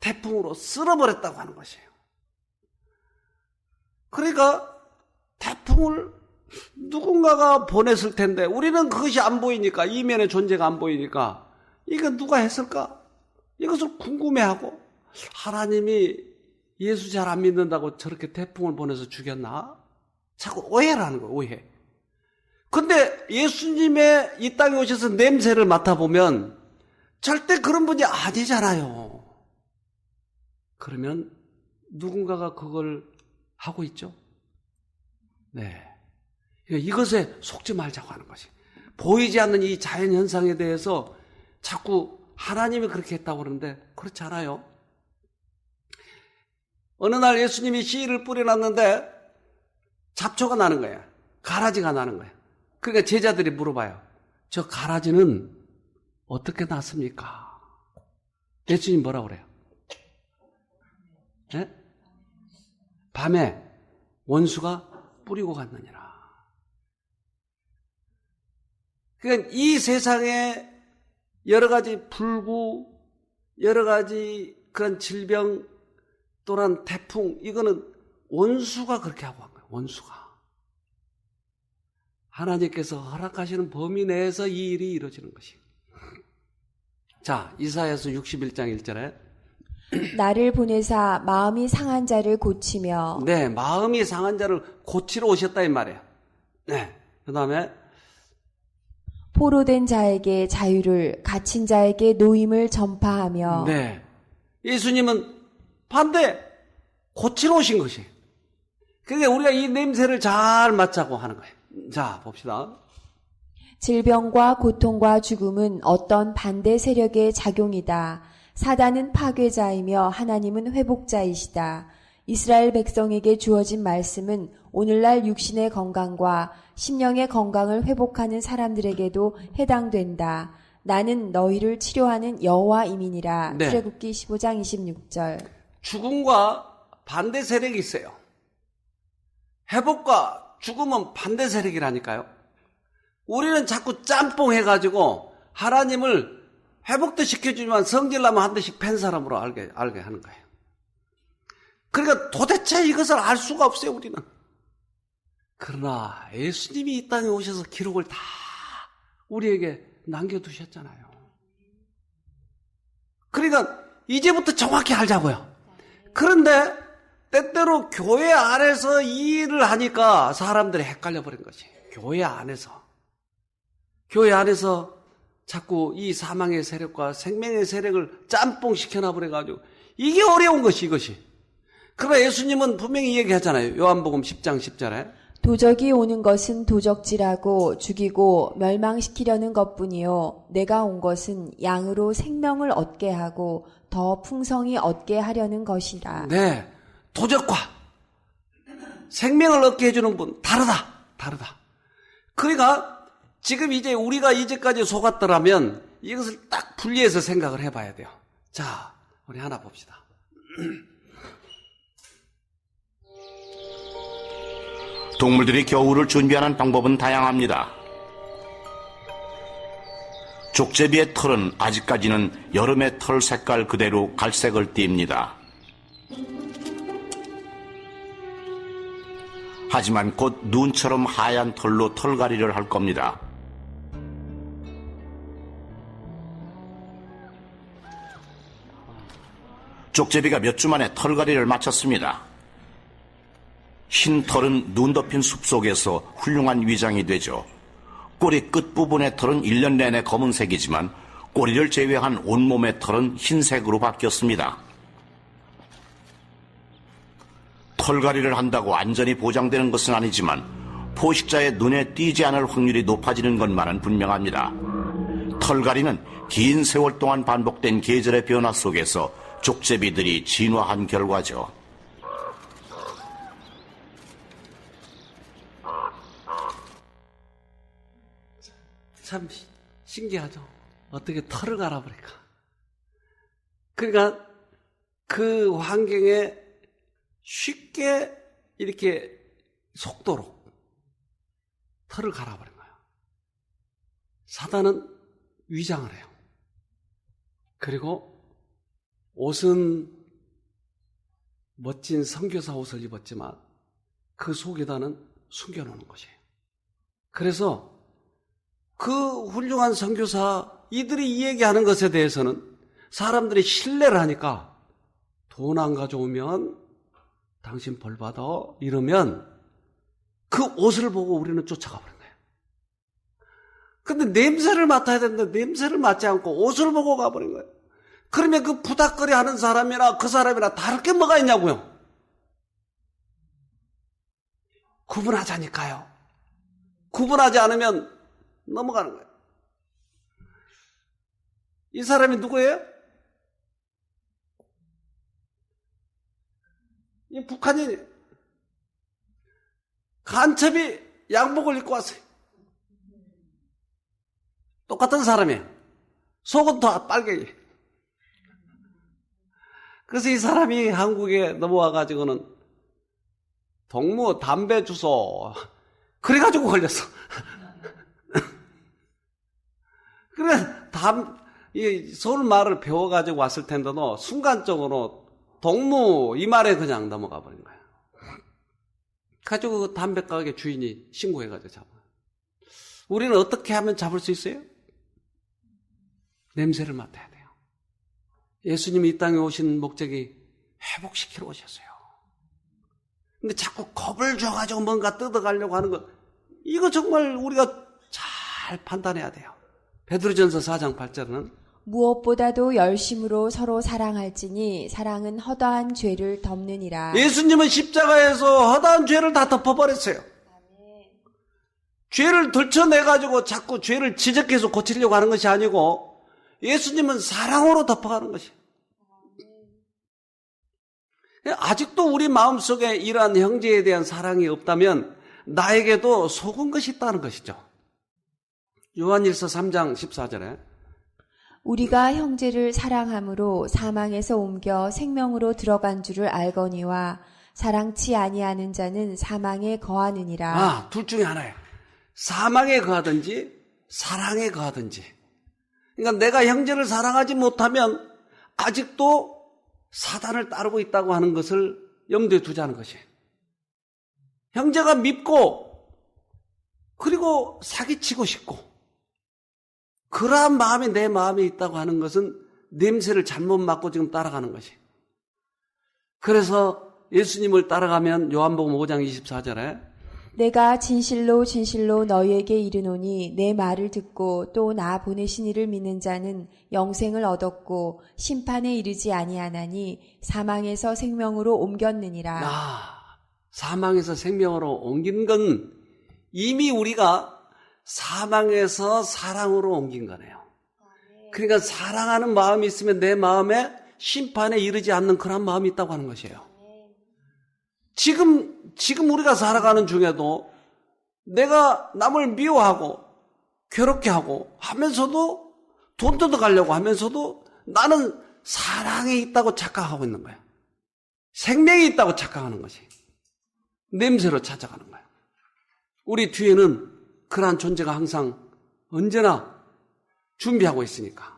[SPEAKER 1] 태풍으로 쓸어버렸다고 하는 것이에요. 그러니까 태풍을 누군가가 보냈을 텐데 우리는 그것이 안 보이니까, 이면의 존재가 안 보이니까 이거 누가 했을까? 이것을 궁금해하고, 하나님이 예수 잘 안 믿는다고 저렇게 태풍을 보내서 죽였나? 자꾸 오해를 하는 거예요. 오해. 근데 예수님의 이 땅에 오셔서 냄새를 맡아보면 절대 그런 분이 아니잖아요. 그러면 누군가가 그걸 하고 있죠? 네. 이것에 속지 말자고 하는 것이. 보이지 않는 이 자연현상에 대해서 자꾸 하나님이 그렇게 했다고 그러는데 그렇지 않아요. 어느 날 예수님이 씨를 뿌려놨는데 잡초가 나는 거야. 가라지가 나는 거야. 그러니까 제자들이 물어봐요. 저 가라지는 어떻게 났습니까? 예수님 뭐라고 그래요? 네? 밤에 원수가 뿌리고 갔느니라. 그러니까 이 세상에 여러 가지 불구, 여러 가지 그런 질병 또는 태풍, 이거는 원수가 그렇게 하고 한 거예요. 원수가. 하나님께서 허락하시는 범위 내에서 이 일이 이루어지는 것이에요. 자, 이사야서 61장 1절에
[SPEAKER 2] 나를 보내사 마음이 상한 자를 고치며.
[SPEAKER 1] 네, 마음이 상한 자를 고치러 오셨다 이 말이에요. 네, 그 다음에
[SPEAKER 2] 포로된 자에게 자유를, 갇힌 자에게 노임을 전파하며.
[SPEAKER 1] 네, 예수님은 반대 고치러 오신 것이에요. 그러니까 우리가 이 냄새를 잘 맡자고 하는 거예요. 자, 봅시다.
[SPEAKER 2] 질병과 고통과 죽음은 어떤 반대 세력의 작용이다. 사단은 파괴자이며 하나님은 회복자이시다. 이스라엘 백성에게 주어진 말씀은 오늘날 육신의 건강과 심령의 건강을 회복하는 사람들에게도 해당된다. 나는 너희를 치료하는 여호와임이니라.
[SPEAKER 1] 네.
[SPEAKER 2] 출애굽기 15장 26절.
[SPEAKER 1] 죽음과 반대 세력이 있어요. 회복과 죽음은 반대 세력이라니까요. 우리는 자꾸 짬뽕 해가지고 하나님을 회복도 시켜주지만 성질나면 한 대씩 팬 사람으로 알게 하는 거예요. 그러니까 도대체 이것을 알 수가 없어요, 우리는. 그러나 예수님이 이 땅에 오셔서 기록을 다 우리에게 남겨두셨잖아요. 그러니까 이제부터 정확히 알자고요. 그런데 때때로 교회 안에서 이 일을 하니까 사람들이 헷갈려버린 것이. 교회 안에서 자꾸 이 사망의 세력과 생명의 세력을 짬뽕 시켜놔버려가지고 이게 어려운 것이, 이것이. 그러나 예수님은 분명히 얘기하잖아요. 요한복음 10장 10절에
[SPEAKER 2] 도적이 오는 것은 도적질하고 죽이고 멸망시키려는 것뿐이요 내가 온 것은 양으로 생명을 얻게 하고 더 풍성히 얻게 하려는 것이라.
[SPEAKER 1] 네, 도적과 생명을 얻게 해주는 분 다르다. 그러니까 지금 이제 우리가 이제까지 속았더라면 이것을 딱 분리해서 생각을 해봐야 돼요. 자, 우리 하나 봅시다.
[SPEAKER 4] 동물들이 겨울을 준비하는 방법은 다양합니다. 족제비의 털은 아직까지는 여름의 털 색깔 그대로 갈색을 띱니다. 하지만 곧 눈처럼 하얀 털로 털갈이를 할 겁니다. 족제비가 몇 주 만에 털갈이를 마쳤습니다. 흰 털은 눈 덮인 숲속에서 훌륭한 위장이 되죠. 꼬리 끝부분의 털은 1년 내내 검은색이지만 꼬리를 제외한 온몸의 털은 흰색으로 바뀌었습니다. 털갈이를 한다고 완전히 보장되는 것은 아니지만 포식자의 눈에 띄지 않을 확률이 높아지는 것만은 분명합니다. 털갈이는 긴 세월 동안 반복된 계절의 변화 속에서 족제비들이 진화한 결과죠.
[SPEAKER 1] 참 신기하죠. 어떻게 털을 갈아버릴까. 그러니까 그 환경에 쉽게 이렇게 속도로 털을 갈아버린 거예요. 사단은 위장을 해요. 그리고 옷은 멋진 선교사 옷을 입었지만 그 속에다는 숨겨놓는 것이에요. 그래서 그 훌륭한 선교사 이들이 이 얘기하는 것에 대해서는 사람들이 신뢰를 하니까 돈 안 가져오면 당신 벌 받아 이러면 그 옷을 보고 우리는 쫓아가 버린 거예요. 근데 냄새를 맡아야 되는데 냄새를 맡지 않고 옷을 보고 가버린 거예요. 그러면 그 부닥거리 하는 사람이나 그 사람이나 다를 게 뭐가 있냐고요. 구분하자니까요. 구분하지 않으면 넘어가는 거예요. 이 사람이 누구예요? 이 북한인이 간첩이 양복을 입고 왔어요. 똑같은 사람이에요. 속은 더 빨개요. 그래서 이 사람이 한국에 넘어와가지고는 동무 담배 주소 그래가지고 걸렸어. 그래 이 서울말을 배워가지고 왔을 텐데도 순간적으로 동무 이 말에 그냥 넘어가 버린 거야. 가지고 그 담배가게 주인이 신고해가지고 잡아요. 우리는 어떻게 하면 잡을 수 있어요? 냄새를 맡아야 돼요. 예수님이 이 땅에 오신 목적이 회복시키러 오셨어요. 근데 자꾸 겁을 줘가지고 뭔가 뜯어가려고 하는 거, 이거 정말 우리가 잘 판단해야 돼요. 베드로전서 4장 8절은
[SPEAKER 2] 무엇보다도 열심으로 서로 사랑할지니 사랑은 허다한 죄를 덮느니라.
[SPEAKER 1] 예수님은 십자가에서 허다한 죄를 다 덮어버렸어요. 죄를 들춰내가지고 자꾸 죄를 지적해서 고치려고 하는 것이 아니고 예수님은 사랑으로 덮어가는 것이에요. 아직도 우리 마음속에 이러한 형제에 대한 사랑이 없다면 나에게도 속은 것이 있다는 것이죠. 요한일서 3장 14절에
[SPEAKER 2] 우리가 형제를 사랑함으로 사망에서 옮겨 생명으로 들어간 줄을 알거니와 사랑치 아니하는 자는 사망에 거하느니라.
[SPEAKER 1] 둘 중에 하나예요. 사망에 거하든지 사랑에 거하든지. 그러니까 내가 형제를 사랑하지 못하면 아직도 사단을 따르고 있다고 하는 것을 염두에 두자는 것이에요. 형제가 밉고 그리고 사기치고 싶고 그러한 마음이 내 마음에 있다고 하는 것은 냄새를 잘못 맡고 지금 따라가는 것이에요. 그래서 예수님을 따라가면 요한복음 5장 24절에
[SPEAKER 2] 내가 진실로 진실로 너희에게 이르노니 내 말을 듣고 또 나 보내신 이를 믿는 자는 영생을 얻었고 심판에 이르지 아니하나니 사망에서 생명으로 옮겼느니라.
[SPEAKER 1] 사망에서 생명으로 옮긴 건 이미 우리가 사망에서 사랑으로 옮긴 거네요. 그러니까 사랑하는 마음이 있으면 내 마음에 심판에 이르지 않는 그런 마음이 있다고 하는 것이에요. 지금 우리가 살아가는 중에도 내가 남을 미워하고 괴롭게 하고 하면서도 돈 뜯어가려고 하면서도 나는 사랑이 있다고 착각하고 있는 거예요. 생명이 있다고 착각하는 것이 냄새로 찾아가는 거예요. 우리 뒤에는 그러한 존재가 항상 언제나 준비하고 있으니까.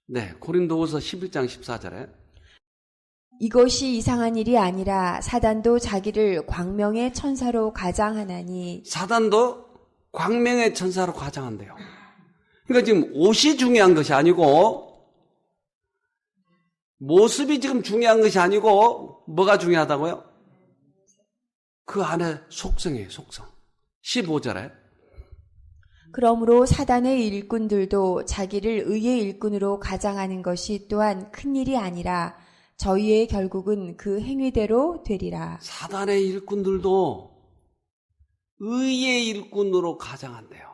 [SPEAKER 1] 네, 고린도후서 11장 14절에
[SPEAKER 2] 이것이 이상한 일이 아니라 사단도 자기를 광명의 천사로 가장하나니
[SPEAKER 1] 사단도 광명의 천사로 가장한대요. 그러니까 지금 옷이 중요한 것이 아니고 모습이 지금 중요한 것이 아니고 뭐가 중요하다고요? 그 안에 속성이에요. 속성. 15절에
[SPEAKER 2] 그러므로 사단의 일꾼들도 자기를 의의 일꾼으로 가장하는 것이 또한 큰일이 아니라 저희의 결국은 그 행위대로 되리라.
[SPEAKER 1] 사단의 일꾼들도 의의 일꾼으로 가장한대요.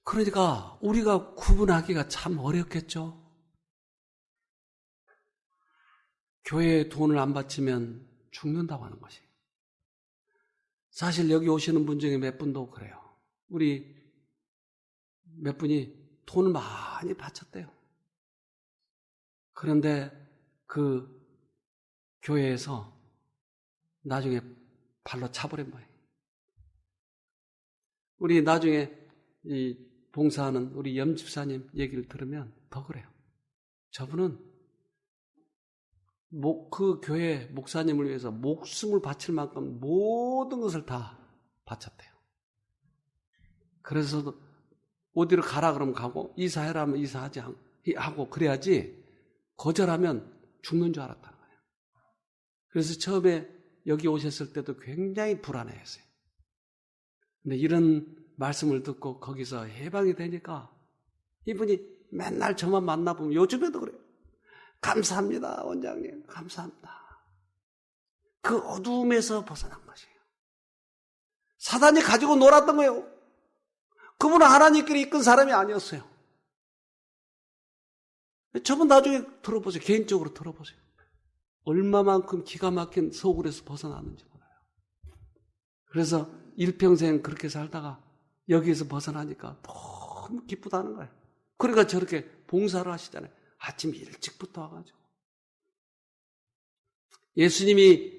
[SPEAKER 1] 그러니까 우리가 구분하기가 참 어렵겠죠. 교회에 돈을 안 바치면 죽는다고 하는 것이. 사실 여기 오시는 분 중에 몇 분도 그래요. 우리 몇 분이 돈을 많이 바쳤대요. 그런데 그 교회에서 나중에 발로 차버린 거예요. 우리 나중에 이 봉사하는 우리 염 집사님 얘기를 들으면 더 그래요. 저분은 그 교회 목사님을 위해서 목숨을 바칠 만큼 모든 것을 다 바쳤대요. 그래서 어디로 가라 그러면 가고 이사해라 하면 이사하지 하고 그래야지 거절하면 죽는 줄 알았다는 거예요. 그래서 처음에 여기 오셨을 때도 굉장히 불안해했어요. 근데 이런 말씀을 듣고 거기서 해방이 되니까 이분이 맨날 저만 만나보면 요즘에도 그래요. 감사합니다, 원장님. 감사합니다. 그 어두움에서 벗어난 것이에요. 사단이 가지고 놀았던 거예요. 그분은 하나님끼리 이끈 사람이 아니었어요. 저분 나중에 들어보세요. 개인적으로 들어보세요. 얼마만큼 기가 막힌 소굴에서 벗어났는지 몰라요. 그래서 일평생 그렇게 살다가 여기에서 벗어나니까 너무 기쁘다는 거예요. 그러니까 저렇게 봉사를 하시잖아요. 아침 일찍부터 와가지고. 예수님이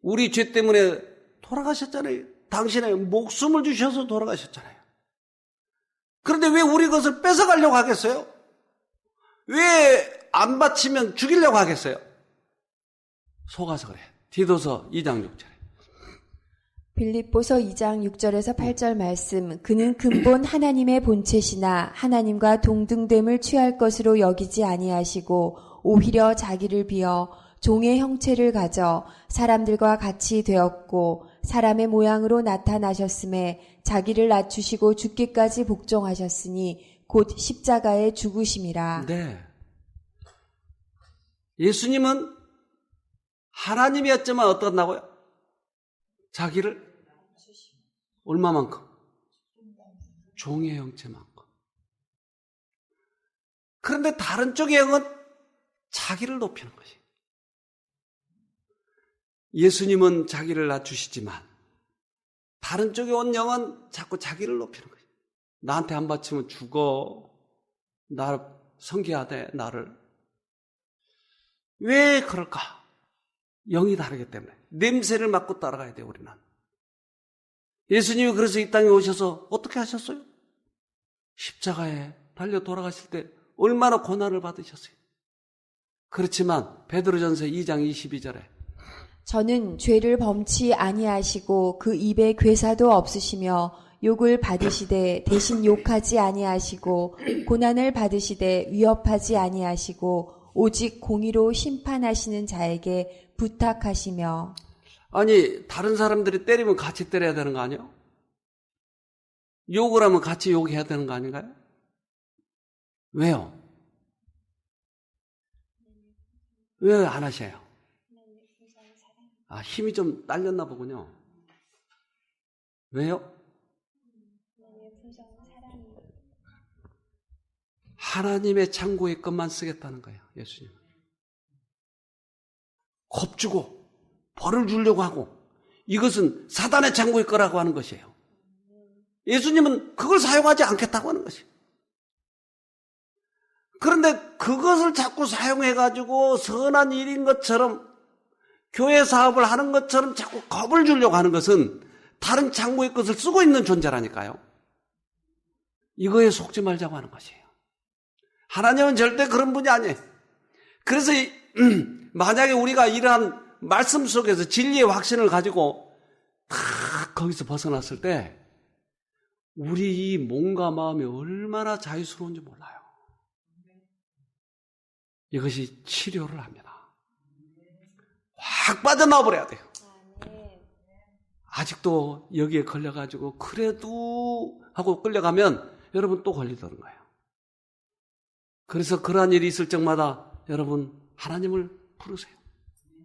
[SPEAKER 1] 우리 죄 때문에 돌아가셨잖아요. 당신의 목숨을 주셔서 돌아가셨잖아요. 그런데 왜 우리 것을 뺏어가려고 하겠어요? 왜 안 바치면 죽이려고 하겠어요? 속아서 그래. 디도서 2장 6절에.
[SPEAKER 2] 빌립보서 2장 6절에서 8절 말씀. 그는 근본 하나님의 본체시나 하나님과 동등됨을 취할 것으로 여기지 아니하시고 오히려 자기를 비어 종의 형체를 가져 사람들과 같이 되었고 사람의 모양으로 나타나셨음에 자기를 낮추시고 죽기까지 복종하셨으니 곧 십자가에 죽으심이라.
[SPEAKER 1] 네. 예수님은 하나님이었지만 어떻다고요? 자기를 얼마만큼? 종의 형체만큼. 그런데 다른 쪽의 영은 자기를 높이는 것이. 예수님은 자기를 낮추시지만 다른 쪽에 온 영은 자꾸 자기를 높이는 것이. 나한테 안 바치면 죽어. 나를 섬겨야 돼, 나를. 왜 그럴까? 영이 다르기 때문에. 냄새를 맡고 따라가야 돼요, 우리는. 예수님이 그래서 이 땅에 오셔서 어떻게 하셨어요? 십자가에 달려 돌아가실 때 얼마나 고난을 받으셨어요. 그렇지만 베드로전서 2장 22절에
[SPEAKER 2] 저는 죄를 범치 아니하시고 그 입에 괴사도 없으시며 욕을 받으시되 대신 욕하지 아니하시고 고난을 받으시되 위협하지 아니하시고 오직 공의로 심판하시는 자에게 부탁하시며.
[SPEAKER 1] 아니 다른 사람들이 때리면 같이 때려야 되는 거 아니에요? 욕을 하면 같이 욕해야 되는 거 아닌가요? 왜요? 왜 안 하셔요? 힘이 좀 딸렸나 보군요. 왜요? 하나님의 창고의 것만 쓰겠다는 거예요, 예수님. 겁주고 벌을 주려고 하고 이것은 사단의 창고의 거라고 하는 것이에요. 예수님은 그걸 사용하지 않겠다고 하는 것이에요. 그런데 그것을 자꾸 사용해가지고 선한 일인 것처럼 교회 사업을 하는 것처럼 자꾸 겁을 주려고 하는 것은 다른 창고의 것을 쓰고 있는 존재라니까요. 이거에 속지 말자고 하는 것이에요. 하나님은 절대 그런 분이 아니에요. 그래서 만약에 우리가 이러한 말씀 속에서 진리의 확신을 가지고 탁 거기서 벗어났을 때 우리 이 몸과 마음이 얼마나 자유스러운지 몰라요. 이것이 치료를 합니다. 확 빠져나와 버려야 돼요. 아직도 여기에 걸려가지고 그래도 하고 끌려가면 여러분 또 걸리더는 거예요. 그래서 그러한 일이 있을 적마다 여러분 하나님을 부르세요.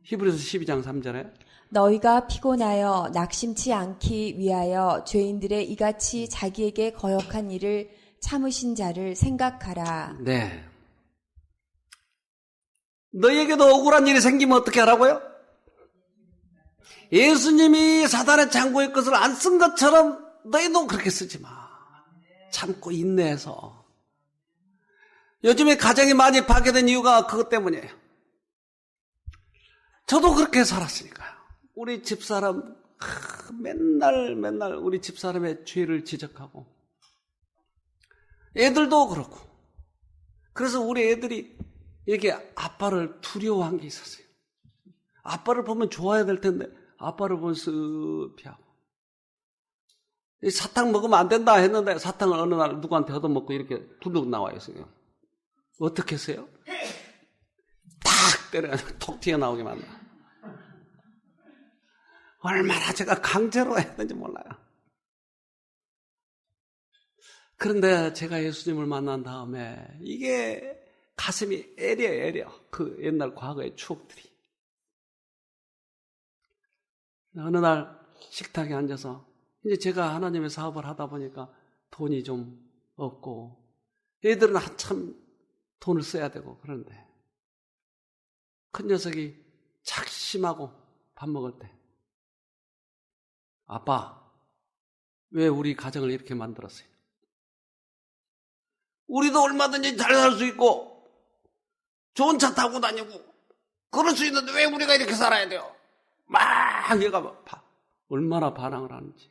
[SPEAKER 1] 히브리서 12장 3절에
[SPEAKER 2] 너희가 피곤하여 낙심치 않기 위하여 죄인들의 이같이 자기에게 거역한 일을 참으신 자를 생각하라.
[SPEAKER 1] 네. 너희에게도 억울한 일이 생기면 어떻게 하라고요? 예수님이 사단의 창고의 것을 안 쓴 것처럼 너희도 그렇게 쓰지 마. 참고 인내해서. 요즘에 가정이 많이 파괴된 이유가 그것 때문이에요. 저도 그렇게 살았으니까요. 우리 집사람 맨날 우리 집사람의 죄를 지적하고 애들도 그렇고 그래서 우리 애들이 이렇게 아빠를 두려워한 게 있었어요. 아빠를 보면 좋아야 될 텐데 아빠를 보면 쓱 피하고 사탕 먹으면 안 된다 했는데 사탕을 어느 날 누구한테 얻어먹고 이렇게 불룩 나와요. 어떻게 했어요? 탁 때려 톡 튀어나오게 만나. 얼마나 제가 강제로 했는지 몰라요. 그런데 제가 예수님을 만난 다음에 이게 가슴이 애려 그 옛날 과거의 추억들이. 어느 날 식탁에 앉아서 이제 제가 하나님의 사업을 하다 보니까 돈이 좀 없고 애들은 한참 돈을 써야 되고 그런데 큰 녀석이 작심하고 밥 먹을 때 아빠, 왜 우리 가정을 이렇게 만들었어요? 우리도 얼마든지 잘 살 수 있고 좋은 차 타고 다니고 그럴 수 있는데 왜 우리가 이렇게 살아야 돼요? 막 얘가 얼마나 반항을 하는지.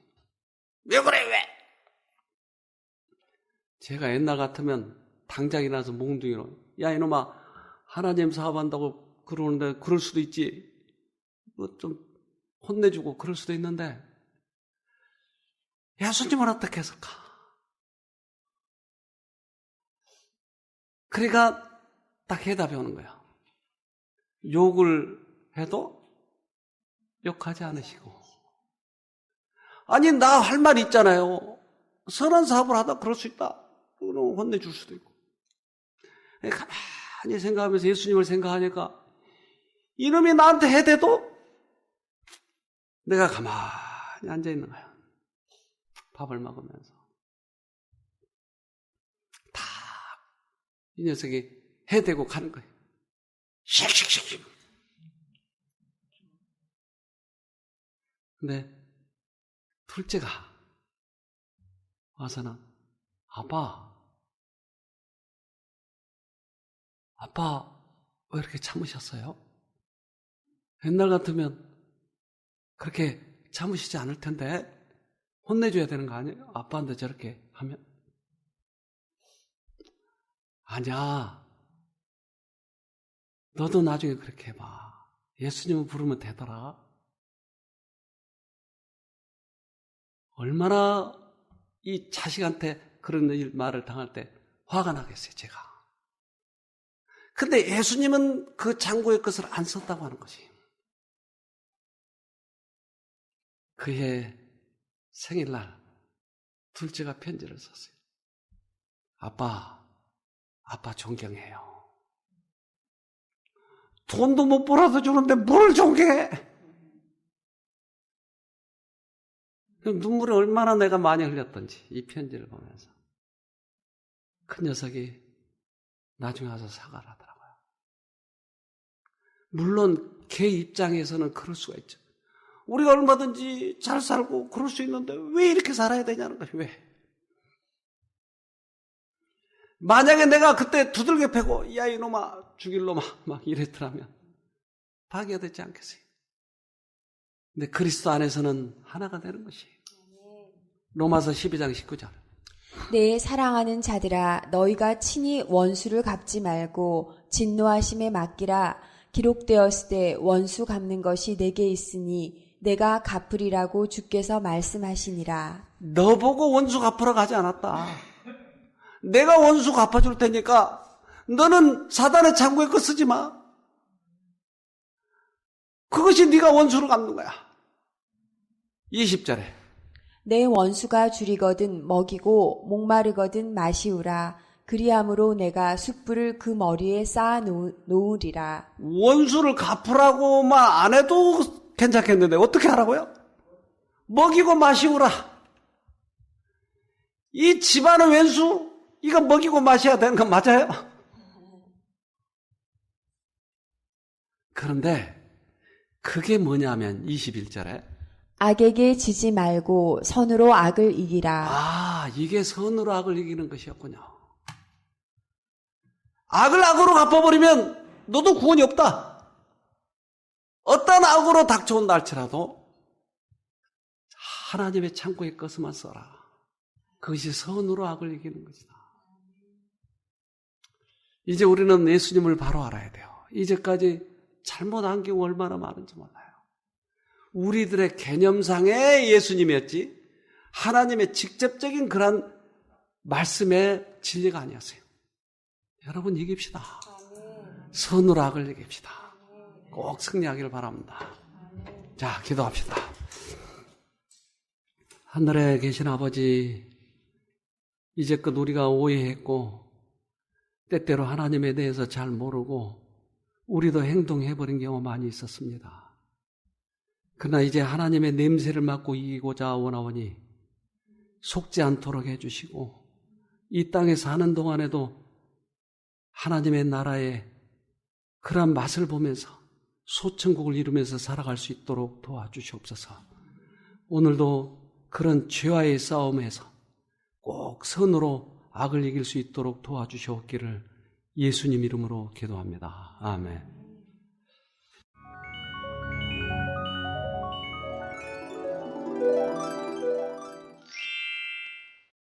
[SPEAKER 1] 왜 그래 왜? 제가 옛날 같으면 당장이 나서 몽둥이로 야 이놈아 하나님 사업한다고 그러는데 그럴 수도 있지. 뭐 좀 혼내주고 그럴 수도 있는데 예수님은 어떻게 했을까? 그러니까 딱 해답이 오는 거야. 욕을 해도 욕하지 않으시고 아니 나 할 말 있잖아요. 선한 사업을 하다 그럴 수 있다. 그럼 혼내줄 수도 있고 가만히 생각하면서 예수님을 생각하니까 이놈이 나한테 해대도 내가 가만히 앉아있는 거야. 밥을 먹으면서 다 이 녀석이 해대고 가는 거예요. 씩씩씩. 근데 둘째가 와서는 아빠 왜 이렇게 참으셨어요? 옛날 같으면 그렇게 참으시지 않을 텐데 혼내줘야 되는 거 아니에요? 아빠한테 저렇게 하면 아니야 너도 나중에 그렇게 해봐. 예수님을 부르면 되더라. 얼마나 이 자식한테 그런 말을 당할 때 화가 나겠어요, 제가. 근데 예수님은 그 창고의 것을 안 썼다고 하는 거지. 그의 생일날 둘째가 편지를 썼어요. 아빠 존경해요. 돈도 못 벌어서 주는데 뭘 존경해? 눈물을 얼마나 내가 많이 흘렸던지 이 편지를 보면서 큰 녀석이 나중에 와서 사과를 하더라고요. 물론 걔 입장에서는 그럴 수가 있죠. 우리가 얼마든지 잘 살고 그럴 수 있는데 왜 이렇게 살아야 되냐는 거예요. 왜? 만약에 내가 그때 두들겨 패고 야 이놈아 죽일 놈아 막 이랬더라면 파괴되지 않겠어요. 근데 그리스도 안에서는 하나가 되는 것이 로마서 12장 19절
[SPEAKER 2] 내 사랑하는 자들아 너희가 친히 원수를 갚지 말고 진노하심에 맡기라. 기록되었으되 원수 갚는 것이 내게 있으니 내가 갚으리라고 주께서 말씀하시니라.
[SPEAKER 1] 너 보고 원수 갚으러 가지 않았다. 내가 원수 갚아줄 테니까 너는 사단의 창고에 거 쓰지 마. 그것이 네가 원수를 갚는 거야. 20절에
[SPEAKER 2] 내 원수가 줄이거든 먹이고 목마르거든 마시우라. 그리함으로 내가 숯불을 그 머리에 쌓아 놓으리라.
[SPEAKER 1] 원수를 갚으라고만 안 해도 괜찮겠는데 어떻게 하라고요? 먹이고 마시우라. 이 집안의 왼수 이거 먹이고 마셔야 되는 건 맞아요? 그런데 그게 뭐냐면 21절에
[SPEAKER 2] 악에게 지지 말고 선으로 악을 이기라.
[SPEAKER 1] 아, 이게 선으로 악을 이기는 것이었군요. 악을 악으로 갚아버리면 너도 구원이 없다. 어떤 악으로 닥쳐온다 할지라도 하나님의 창고에 것만 써라. 그것이 선으로 악을 이기는 것이다. 이제 우리는 예수님을 바로 알아야 돼요. 이제까지 잘못 안긴 얼마나 많은지 몰라요. 우리들의 개념상의 예수님이었지 하나님의 직접적인 그런 말씀의 진리가 아니었어요. 여러분 이깁시다. 선으로 악을 이깁시다. 꼭 승리하기를 바랍니다. 자, 기도합시다. 하늘에 계신 아버지, 이제껏 우리가 오해했고 때때로 하나님에 대해서 잘 모르고 우리도 행동해버린 경우 많이 있었습니다. 그러나 이제 하나님의 냄새를 맡고 이기고자 원하오니 속지 않도록 해주시고 이 땅에 사는 동안에도 하나님의 나라의 그런 맛을 보면서 소천국을 이루면서 살아갈 수 있도록 도와주시옵소서. 오늘도 그런 죄와의 싸움에서 꼭 선으로 악을 이길 수 있도록 도와주시옵기를 예수님 이름으로 기도합니다. 아멘.